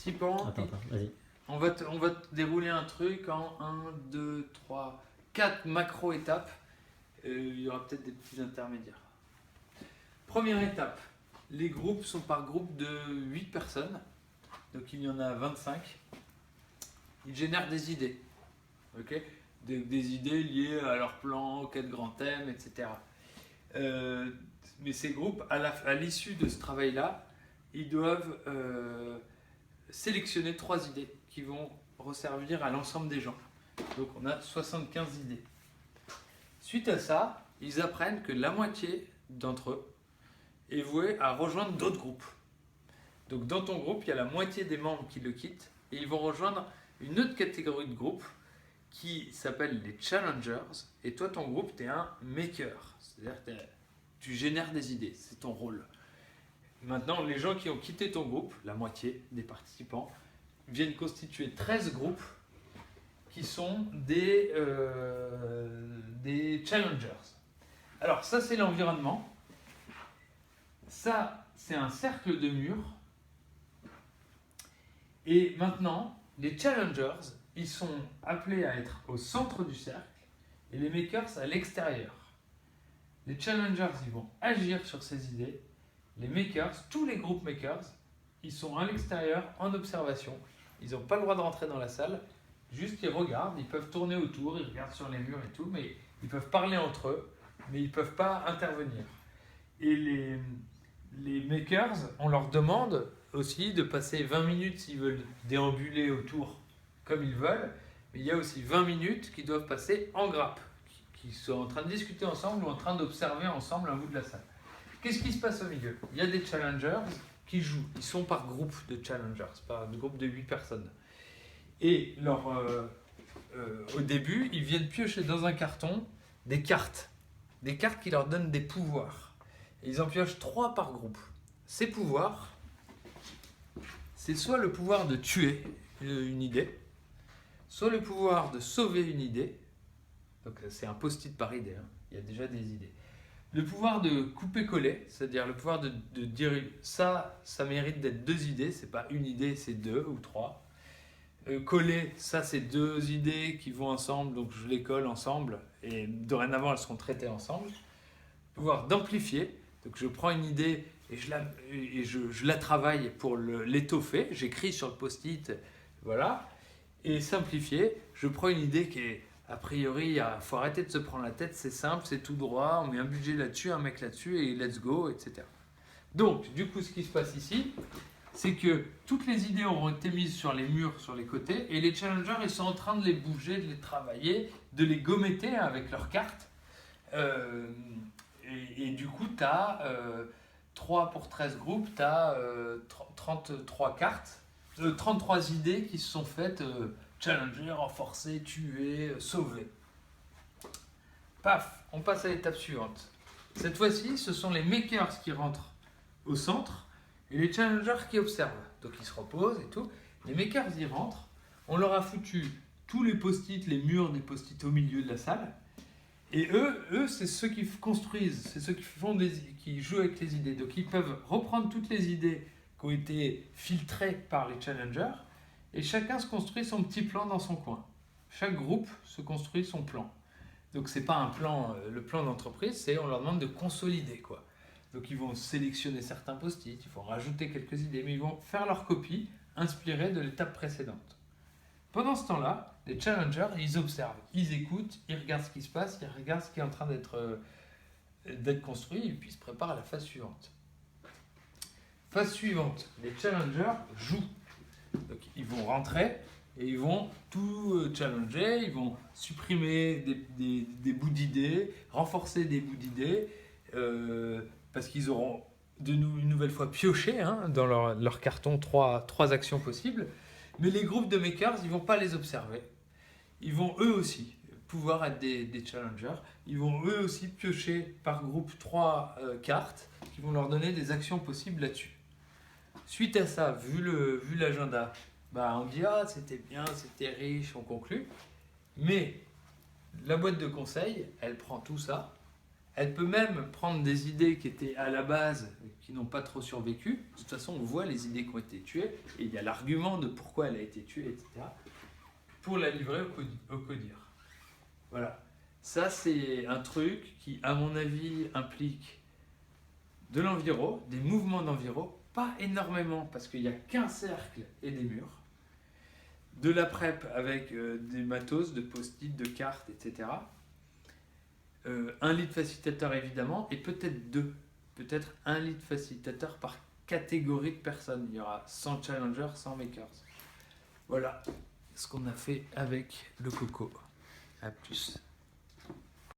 participants. Attends, vas-y. On va te dérouler un truc en 1, 2, 3, 4 macro-étapes. Il y aura peut-être des petits intermédiaires. Première étape, les groupes sont par groupe de 8 personnes. Donc il y en a 25. Ils génèrent des idées. Okay, des idées liées à leur plan, quel grand thème, etc. Mais ces groupes, à l'issue de ce travail-là, ils doivent sélectionner 3 idées qui vont resservir à l'ensemble des gens. Donc on a 75 idées. Suite à ça, ils apprennent que la moitié d'entre eux est vouée à rejoindre d'autres groupes. Donc dans ton groupe, il y a la moitié des membres qui le quittent et ils vont rejoindre une autre catégorie de groupe qui s'appelle les challengers. Et toi, ton groupe, tu es un maker. C'est-à-dire que tu génères des idées, c'est ton rôle. Maintenant, les gens qui ont quitté ton groupe, la moitié des participants, viennent constituer 13 groupes qui sont des challengers. Alors ça, c'est l'environnement. Ça, c'est un cercle de murs. Et maintenant, les challengers, ils sont appelés à être au centre du cercle et les makers à l'extérieur. Les challengers, ils vont agir sur ces idées. Les makers, tous les groupes makers, ils sont à l'extérieur en observation. Ils n'ont pas le droit de rentrer dans la salle, juste ils regardent, ils peuvent tourner autour, ils regardent sur les murs et tout, mais ils peuvent parler entre eux, mais ils ne peuvent pas intervenir. Et les makers, on leur demande aussi de passer 20 minutes s'ils veulent déambuler autour comme ils veulent, mais il y a aussi 20 minutes qu'ils doivent passer en grappe, qui sont en train de discuter ensemble ou en train d'observer ensemble un bout de la salle. Qu'est-ce qui se passe au milieu? Il y a des challengers qui jouent, ils sont par groupe de challengers, par groupe de 8 personnes. Et au début, ils viennent piocher dans un carton des cartes qui leur donnent des pouvoirs. Et ils en piochent 3 par groupe. Ces pouvoirs, c'est soit le pouvoir de tuer une idée, soit le pouvoir de sauver une idée. Donc c'est un post-it par idée, hein. Il y a déjà des idées. Le pouvoir de couper-coller, c'est-à-dire le pouvoir de dire ça mérite d'être 2 idées, c'est pas une idée, c'est 2 ou 3. Coller, ça c'est 2 idées qui vont ensemble, donc je les colle ensemble et dorénavant elles seront traitées ensemble. Pouvoir d'amplifier, donc je prends une idée et je la travaille pour l'étoffer, j'écris sur le post-it, voilà. Et simplifier, je prends une idée qui est a priori, il faut arrêter de se prendre la tête, c'est simple, c'est tout droit, on met un budget là-dessus, un mec là-dessus et let's go, etc. Donc, du coup, ce qui se passe ici, c'est que toutes les idées auront été mises sur les murs, sur les côtés, et les challengers, ils sont en train de les bouger, de les travailler, de les gommeter avec leurs cartes. Et du coup, tu as 3 pour 13 groupes, tu as 33 cartes, 33 idées qui se sont faites challenger, renforcer, tuer, sauver. Paf, on passe à l'étape suivante. Cette fois-ci, ce sont les makers qui rentrent au centre et les challengers qui observent. Donc ils se reposent et tout. Les makers y rentrent. On leur a foutu tous les post-it, les murs des post-it au milieu de la salle. Et eux, c'est ceux qui construisent, c'est ceux qui jouent avec les idées. Donc ils peuvent reprendre toutes les idées qui ont été filtrées par les challengers et chacun se construit son petit plan dans son coin. Chaque groupe se construit son plan. Donc c'est pas un plan, le plan d'entreprise, c'est on leur demande de consolider quoi. Donc ils vont sélectionner certains post-it, il faut rajouter quelques idées, mais ils vont faire leur copie inspirée de l'étape précédente. Pendant ce temps-là, les challengers, ils observent, ils écoutent, ils regardent ce qui se passe, ils regardent ce qui est en train d'être construit et puis ils se préparent à la phase suivante. Phase suivante, les challengers jouent. Donc, ils vont rentrer et ils vont tout challenger, ils vont supprimer des bouts d'idées, renforcer des bouts d'idées, parce qu'ils auront une nouvelle fois pioché dans leur carton 3 actions possibles. Mais les groupes de makers, ils ne vont pas les observer. Ils vont eux aussi pouvoir être des challengers. Ils vont eux aussi piocher par groupe 3 cartes qui vont leur donner des actions possibles là-dessus. Suite à ça, vu l'agenda, on dit ah c'était bien, c'était riche, on conclut. Mais la boîte de conseil, elle prend tout ça, Elle peut même prendre des idées qui étaient à la base, qui n'ont pas trop survécu. De toute façon, on voit les idées qui ont été tuées, et il y a l'argument de pourquoi elle a été tuée, etc., pour la livrer au codir. Voilà. Ça, c'est un truc qui, à mon avis, implique de l'enviro, des mouvements d'enviro, pas énormément, parce qu'il n'y a qu'un cercle et des murs, de la prep avec des matos, de post-it, de cartes, etc., un lead facilitateur évidemment, et peut-être deux. Peut-être un lead facilitateur par catégorie de personnes. Il y aura 100 challengers, 100 makers. Voilà ce qu'on a fait avec le coco. À plus.